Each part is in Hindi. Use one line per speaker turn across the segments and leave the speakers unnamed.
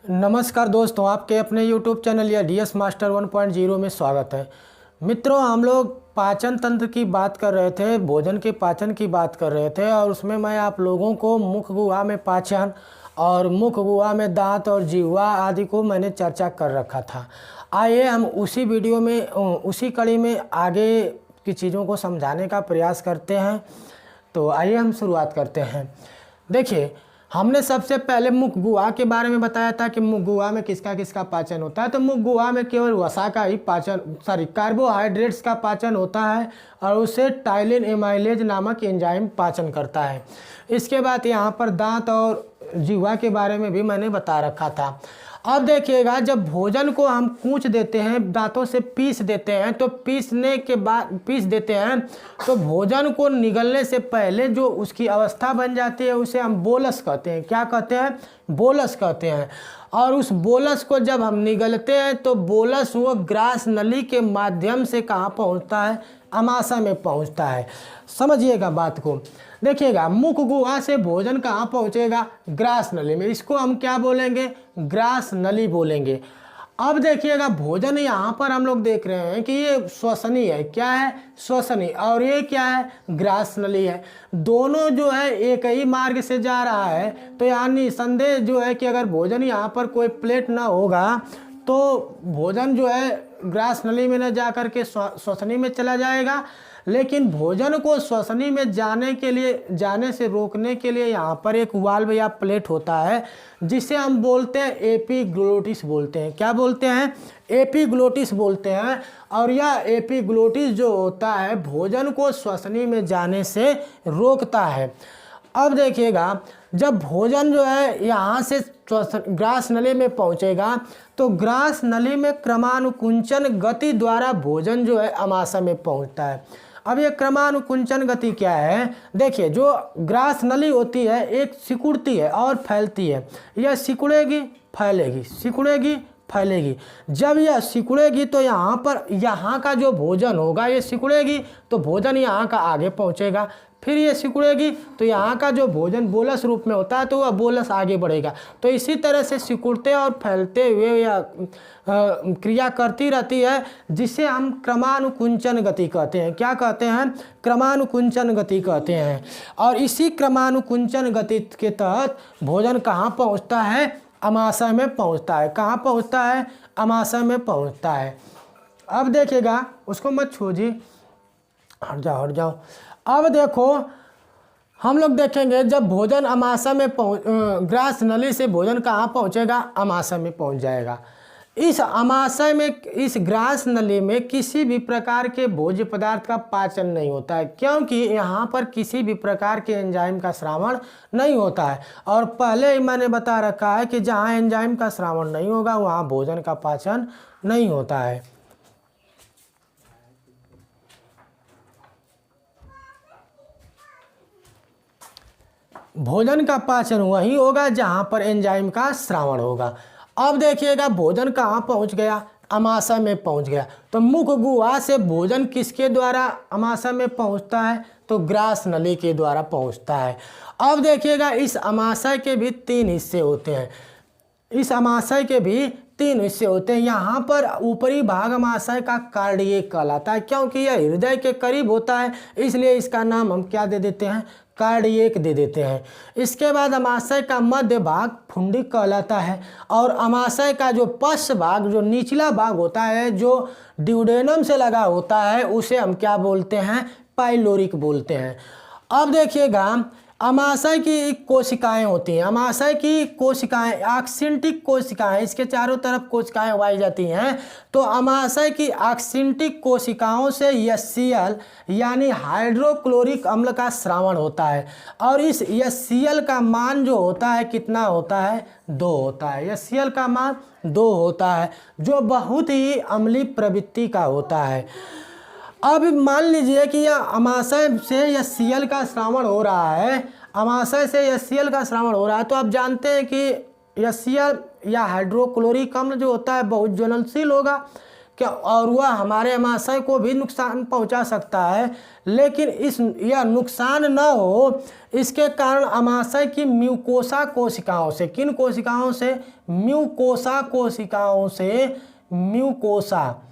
नमस्कार दोस्तों, आपके अपने YouTube चैनल या DS मास्टर 1.0 में स्वागत है। मित्रों, हम लोग पाचन तंत्र की बात कर रहे थे, भोजन के पाचन की बात कर रहे थे और उसमें मैं आप लोगों को मुख गुहा में पाचन और मुख गुहा में दांत और जिह्वा आदि को मैंने चर्चा कर रखा था। आइए हम उसी वीडियो में उसी कड़ी में आगे की चीज़ों को समझाने का प्रयास करते हैं। तो आइए हम शुरुआत करते हैं। देखिए, हमने सबसे पहले मुख गुहा के बारे में बताया था कि मुख गुहा में किसका किसका पाचन होता है। तो मुख गुहा में केवल वसा का ही कार्बोहाइड्रेट्स का पाचन होता है और उसे टाइलिन एमाइलेज नामक एंजाइम पाचन करता है। इसके बाद यहाँ पर दांत और जिह्वा के बारे में भी मैंने बता रखा था। अब देखिएगा, जब भोजन को हम कूच देते हैं, दांतों से पीस देते हैं, तो पीसने के बाद पीस देते हैं तो भोजन को निगलने से पहले जो उसकी अवस्था बन जाती है उसे हम बोलस कहते हैं। क्या कहते हैं? बोलस कहते हैं। और उस बोलस को जब हम निगलते हैं तो बोलस वो ग्रास नली के माध्यम से कहाँ पहुँचता है? अमाशय में पहुँचता है। समझिएगा बात को। देखिएगा, मुख गुहा से भोजन कहाँ पहुँचेगा? ग्रास नली में। इसको हम क्या बोलेंगे? ग्रास नली बोलेंगे। अब देखिएगा, भोजन यहाँ पर हम लोग देख रहे हैं कि ये श्वसनीय है। क्या है? श्वसनीय। और ये क्या है? ग्रास नली है। दोनों जो है एक ही मार्ग से जा रहा है। तो यहाँ निसंदेह जो है कि अगर भोजन यहाँ पर कोई प्लेट ना होगा तो भोजन जो है ग्रास नली में न जा कर के श्वसनी में चला जाएगा। लेकिन भोजन को श्वसनी में जाने से रोकने के लिए यहाँ पर एक वाल्व या प्लेट होता है जिसे हम बोलते हैं एपिग्लोटिस बोलते हैं। क्या बोलते हैं? एपिग्लोटिस बोलते हैं। और यह एपिग्लोटिस जो होता है भोजन को श्वसनी में जाने से रोकता है। अब देखिएगा, जब भोजन जो है यहाँ से ग्रास नली में पहुँचेगा तो ग्रास नली में क्रमानुकुंचन गति द्वारा भोजन जो है अमाशय में पहुँचता है। अब ये क्रमानुकुंचन गति क्या है? देखिए, जो ग्रास नली होती है एक सिकुड़ती है और फैलती है। यह सिकुड़ेगी, फैलेगी, सिकुड़ेगी, फैलेगी। जब यह सिकुड़ेगी तो यहाँ का जो भोजन होगा, ये सिकुड़ेगी तो भोजन यहाँ का आगे पहुँचेगा। फिर ये सिकुड़ेगी तो यहाँ का जो भोजन बोलस रूप में होता है तो वह बोलस आगे बढ़ेगा। तो इसी तरह से सिकुड़ते और फैलते हुए या क्रिया करती रहती है, जिसे हम क्रमानुकुंचन गति कहते हैं। क्या कहते हैं? क्रमानुकुंचन गति कहते हैं। और इसी क्रमानुकुंचन गति के तहत भोजन कहाँ पहुँचता है? अमाशय में पहुँचता है। कहाँ पहुँचता है? अमाशय में पहुँचता है। अब देखिएगा, उसको मत छोड़िए, हट जाओ हट जाओ। अब देखो, हम लोग देखेंगे जब भोजन अमाशय में ग्रास नली से भोजन कहाँ पहुँचेगा? अमाशय में पहुँच जाएगा। इस अमाशय में, इस ग्रास नली में किसी भी प्रकार के भोज्य पदार्थ का पाचन नहीं होता है, क्योंकि यहाँ पर किसी भी प्रकार के एंजाइम का श्रावण नहीं होता है। और पहले ही मैंने बता रखा है कि जहाँ एंजाइम का श्रावण नहीं होगा वहाँ भोजन का पाचन नहीं होता है। भोजन का पाचन वही होगा जहाँ पर एंजाइम का श्रावण होगा। अब देखिएगा, भोजन कहाँ पहुँच गया? अमाशय में पहुँच गया। तो मुख गुहा से भोजन किसके द्वारा अमाशय में पहुँचता है? तो ग्रास नली के द्वारा पहुँचता है। अब देखिएगा, इस अमाशय के भी 3 हिस्से होते हैं। इस अमाशय के भी 3 हिस्से होते हैं। यहाँ पर ऊपरी भाग अमाशय का कार्डियक कहलाता है, क्योंकि यह हृदय के करीब होता है, इसलिए इसका नाम हम क्या दे देते हैं? कार्डियक दे देते हैं। इसके बाद अमाशय का मध्य भाग फुंडिक कहलाता है। और अमाशय का जो पश्च भाग, जो निचला भाग होता है, जो ड्यूडेनम से लगा होता है, उसे हम क्या बोलते हैं? पाइलोरिक बोलते हैं। अब देखिएगा, अमाशय की कोशिकाएं होती हैं। अमाशय की कोशिकाएं ऑक्सिंटिक कोशिकाएं, इसके चारों तरफ कोशिकाएं उगाई जाती हैं। तो अमाशय की ऑक्सिंटिक कोशिकाओं से HCl यानी हाइड्रोक्लोरिक अम्ल का स्रावण होता है। और इस HCl का मान जो होता है कितना होता है? 2 होता है। HCl का मान 2 होता है, जो बहुत ही अम्लीय प्रवृत्ति का होता है। अब मान लीजिए कि यह अमाशय से HCl का श्रावण हो रहा है, अमाशय से HCl का श्रावण हो रहा है। तो आप जानते हैं कि HCl या हाइड्रोक्लोरिक अम्ल जो होता है बहुत ज्वलनशील होगा, क्या, और वह हमारे अमाशय को भी नुकसान पहुंचा सकता है। लेकिन यह नुकसान न हो इसके कारण अमाशय की म्यूकोसा कोशिकाओं से, किन कोशिकाओं से, म्यूकोसा कोशिकाओं से, म्यूकोसा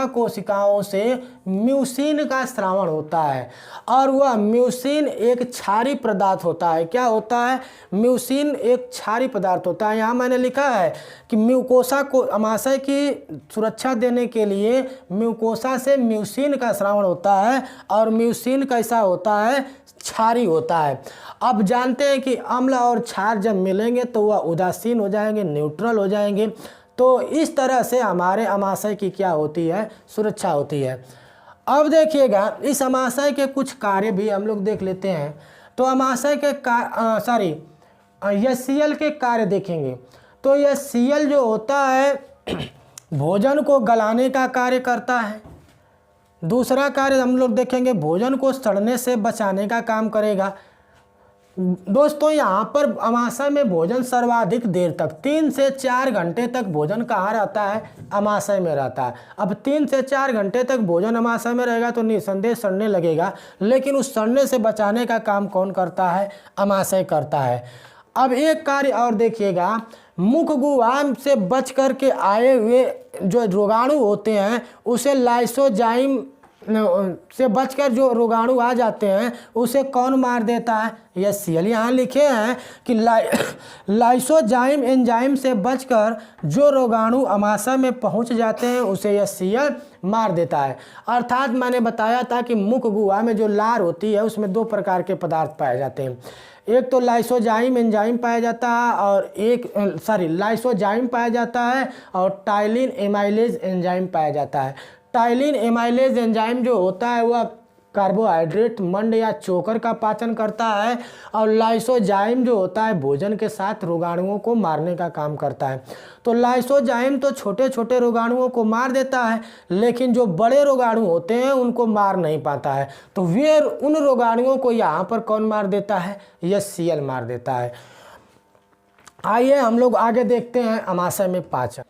कोशिकाओं से म्यूसिन का स्रावण होता है। और वह म्यूसिन एक क्षारीय पदार्थ होता है। क्या होता है? म्यूसिन एक क्षारीय पदार्थ होता है। यहाँ मैंने लिखा है कि म्यूकोसा को अमाशय की सुरक्षा देने के लिए म्यूकोसा से म्यूसिन का स्रावण होता है, और म्यूसिन कैसा होता है? क्षारीय होता है। अब जानते हैं कि अम्ल और क्षार जब मिलेंगे तो वह उदासीन हो जाएंगे, न्यूट्रल हो जाएंगे। तो इस तरह से हमारे अमाशय की क्या होती है? सुरक्षा होती है। अब देखिएगा इस अमाशय के कुछ कार्य भी हम लोग देख लेते हैं। तो अमाशय के एचसीएल के कार्य देखेंगे तो एचसीएल जो होता है भोजन को गलाने का कार्य करता है। दूसरा कार्य हम लोग देखेंगे भोजन को सड़ने से बचाने का काम करेगा। दोस्तों यहाँ पर अमाशय में भोजन सर्वाधिक देर तक 3 से 4 घंटे तक भोजन कहाँ रहता है? अमाशय में रहता है। अब 3 से 4 घंटे तक भोजन अमाशय में रहेगा तो निस्संदेह सड़ने लगेगा, लेकिन उस सड़ने से बचाने का काम कौन करता है? अमाशय करता है। अब एक कार्य और देखिएगा, मुख गुहा से बच करके आए हुए जो रोगाणु होते हैं उसे लाइसोजाइम से बचकर जो रोगाणु आ जाते हैं उसे कौन मार देता है? एचसीएल। यहाँ लिखे हैं कि लाइसोजाइम एंजाइम से बचकर जो रोगाणु अमाशय में पहुँच जाते हैं उसे एचसीएल मार देता है। अर्थात मैंने बताया था कि मुख गुहा में जो लार होती है उसमें 2 प्रकार के पदार्थ पाए जाते हैं। एक तो लाइसोजाइम एंजाइम पाया जाता है और लाइसोजाइम पाया जाता है और टाइलिन एमाइलेज एंजाइम पाया जाता है। टाइलिन एमाइलेज एंजाइम जो होता है वह कार्बोहाइड्रेट, मंड या चोकर का पाचन करता है, और लाइसोजाइम जो होता है भोजन के साथ रोगाणुओं को मारने का काम करता है। तो लाइसोजाइम तो छोटे छोटे रोगाणुओं को मार देता है, लेकिन जो बड़े रोगाणु होते हैं उनको मार नहीं पाता है। तो वे उन रोगाणुओं को यहाँ पर कौन मार देता है? एचसीएल मार देता है। आइए हम लोग आगे देखते हैं अमाशय में पाचन।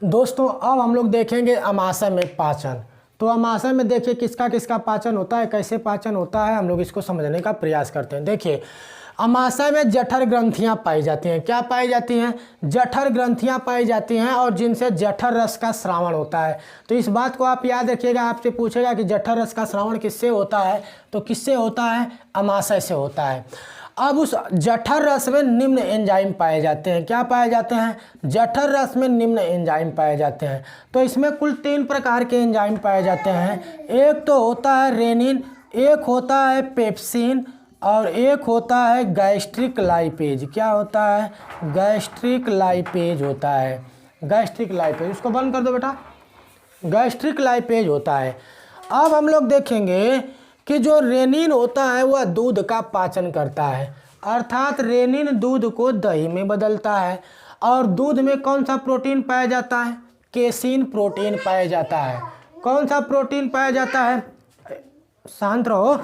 दोस्तों अब हम लोग देखेंगे अमाशय में पाचन। तो अमाशय में देखिए किसका किसका पाचन होता है, कैसे पाचन होता है, हम लोग इसको समझने का प्रयास करते हैं। देखिए अमाशय में जठर ग्रंथियां पाई जाती हैं। क्या पाई जाती हैं? जठर ग्रंथियां पाई जाती हैं, और जिनसे जठर रस का स्रावण होता है। तो इस बात को आप याद रखिएगा। आपसे पूछेगा कि जठर रस का स्रावण किससे होता है, तो किससे होता है? अमाशय से होता है। अब उस जठर रस में निम्न एंजाइम पाए जाते हैं। क्या पाए जाते हैं? जठर रस में निम्न एंजाइम पाए जाते हैं। तो इसमें कुल 3 प्रकार के एंजाइम पाए जाते हैं। एक तो होता है रेनिन, एक होता है पेप्सिन, और एक होता है गैस्ट्रिक लाइपेज। क्या होता है? गैस्ट्रिक लाइपेज होता है। गैस्ट्रिक लाइपेज, उसको बंद कर दो बेटा। गैस्ट्रिक लाइपेज होता है। अब हम लोग देखेंगे कि जो रेनिन होता है वह दूध का पाचन करता है, अर्थात रेनिन दूध को दही में बदलता है। और दूध में कौन सा प्रोटीन पाया जाता है? केसीन प्रोटीन पाया जाता है। कौन सा प्रोटीन पाया जाता है? शांत रहो।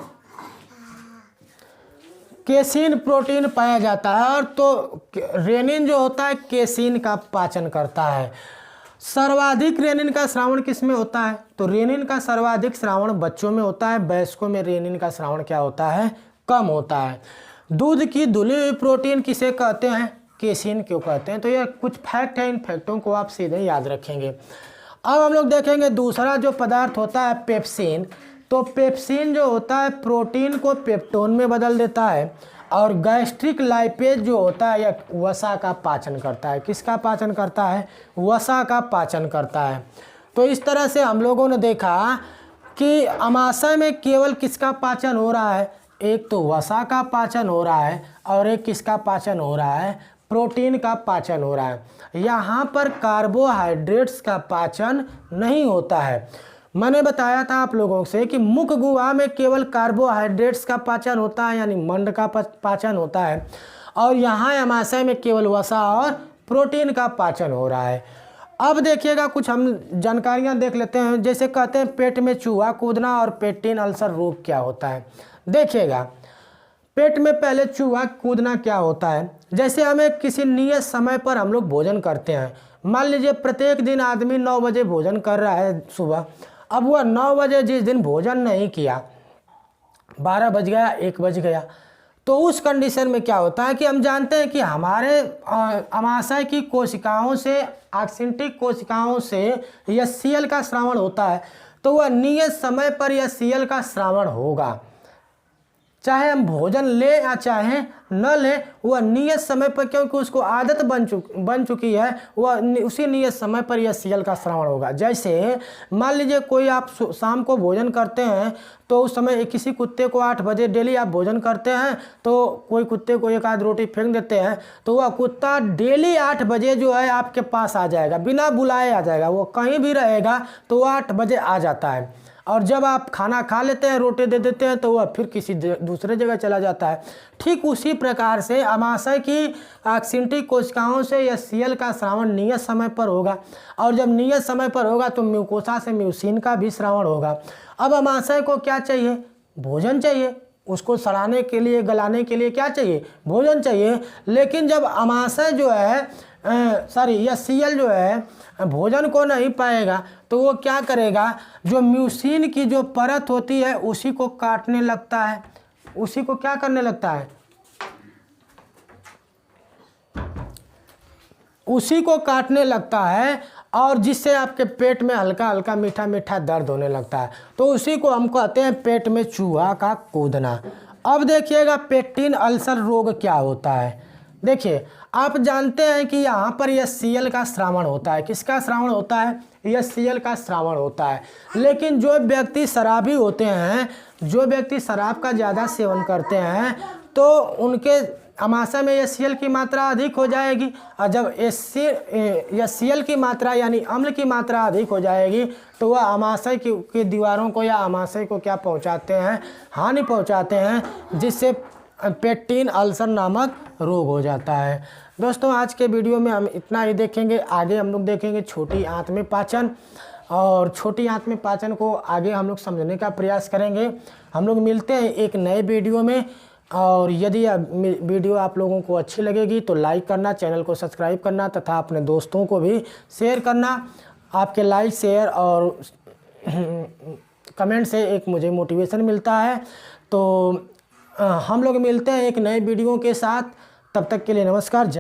केसीन प्रोटीन पाया जाता है। और तो रेनिन जो होता है केसीन का पाचन करता है। सर्वाधिक रेनिन का स्रावण किस में होता है? तो रेनिन का सर्वाधिक स्रावण बच्चों में होता है। वयस्कों में रेनिन का स्रावण क्या होता है? कम होता है। दूध की धुली हुई प्रोटीन किसे कहते हैं? केसीन क्यों कहते हैं? तो ये कुछ फैक्ट है, इन फैक्टों को आप सीधे याद रखेंगे। अब हम लोग देखेंगे दूसरा जो पदार्थ होता है पेप्सिन। तो पेप्सिन जो होता है प्रोटीन को पेप्टोन में बदल देता है। और गैस्ट्रिक लाइपेज जो होता है यह वसा का पाचन करता है। किसका पाचन करता है? वसा का पाचन करता है। तो इस तरह से हम लोगों ने देखा कि अमाशय में केवल किसका पाचन हो रहा है? एक तो वसा का पाचन हो रहा है, और एक किसका पाचन हो रहा है? प्रोटीन का पाचन हो रहा है। यहाँ पर कार्बोहाइड्रेट्स का पाचन नहीं होता है। मैंने बताया था आप लोगों से कि मुख गुहा में केवल कार्बोहाइड्रेट्स का पाचन होता है, यानी मंड का पाचन होता है, और यहाँ अमाशय में केवल वसा और प्रोटीन का पाचन हो रहा है। अब देखिएगा कुछ हम जानकारियाँ देख लेते हैं। जैसे कहते हैं पेट में चूहा कूदना और पेट्टिन अल्सर रोग क्या होता है। देखिएगा पेट में पहले चूहा कूदना क्या होता है। जैसे हमें किसी नियत समय पर हम लोग भोजन करते हैं, मान लीजिए प्रत्येक दिन आदमी 9 बजे भोजन कर रहा है सुबह, अब वह 9 बजे जिस दिन भोजन नहीं किया, 12 बज गया, 1 बज गया, तो उस कंडीशन में क्या होता है कि हम जानते हैं कि हमारे अमाशय की कोशिकाओं से, ऑक्सिंटिक कोशिकाओं से HCl का स्रावण होता है, तो वह नियत समय पर HCl का स्रावण होगा। चाहे हम भोजन ले या चाहे न ले, वह नियत समय पर, क्योंकि उसको आदत बन चुकी है, वह उसी नियत समय पर HCl का स्रावण होगा। जैसे मान लीजिए कोई आप शाम को भोजन करते हैं, तो उस समय किसी कुत्ते को 8 बजे डेली आप भोजन करते हैं, तो कोई कुत्ते को एक आध रोटी फेंक देते हैं, तो वह कुत्ता डेली 8 बजे जो है आपके पास आ जाएगा, बिना बुलाए आ जाएगा। वो कहीं भी रहेगा तो वह 8 बजे आ जाता है, और जब आप खाना खा लेते हैं, रोटी दे देते हैं, तो वह फिर किसी दूसरे जगह चला जाता है। ठीक उसी प्रकार से अमाशय की ऑक्सिंटिक कोशिकाओं से HCl का स्रावण नियत समय पर होगा, और जब नियत समय पर होगा तो म्यूकोसा से म्यूसिन का भी स्रावण होगा। अब अमाशय को क्या चाहिए? भोजन चाहिए। उसको सड़ाने के लिए, गलाने के लिए क्या चाहिए? भोजन चाहिए। लेकिन जब अमाशय जो है HCl जो है भोजन को नहीं पाएगा, तो वो क्या करेगा? जो म्यूसिन की जो परत होती है उसी को काटने लगता है। उसी को क्या करने लगता है? उसी को काटने लगता है, और जिससे आपके पेट में हल्का हल्का मीठा मीठा दर्द होने लगता है। तो उसी को हम कहते हैं पेट में चूहा का कूदना। अब देखिएगा पेक्टिन अल्सर रोग क्या होता है। देखिए, आप जानते हैं कि यहाँ पर HCl का स्रावण होता है। किसका स्रावण होता है? HCl का स्रावण होता है। लेकिन जो व्यक्ति शराबी होते हैं, जो व्यक्ति शराब का ज़्यादा सेवन करते हैं, तो उनके अमाशय में HCl की मात्रा अधिक हो जाएगी, और जब HCl की मात्रा यानी अम्ल की मात्रा अधिक हो जाएगी, तो वह अमाशय की दीवारों को या अमाशय को क्या पहुंचाते हैं? हानि पहुंचाते हैं, जिससे पेक्टिन अल्सर नामक रोग हो जाता है। दोस्तों, आज के वीडियो में हम इतना ही देखेंगे। आगे हम लोग देखेंगे छोटी आंत में पाचन, और छोटी आंत में पाचन को आगे हम लोग समझने का प्रयास करेंगे। हम लोग मिलते हैं एक नए वीडियो में, और यदि वीडियो आप लोगों को अच्छी लगेगी तो लाइक करना, चैनल को सब्सक्राइब करना तथा अपने दोस्तों को भी शेयर करना। आपके लाइक, शेयर और कमेंट से एक मुझे मोटिवेशन मिलता है। तो हम लोग मिलते हैं एक नए वीडियो के साथ। तब तक के लिए नमस्कार।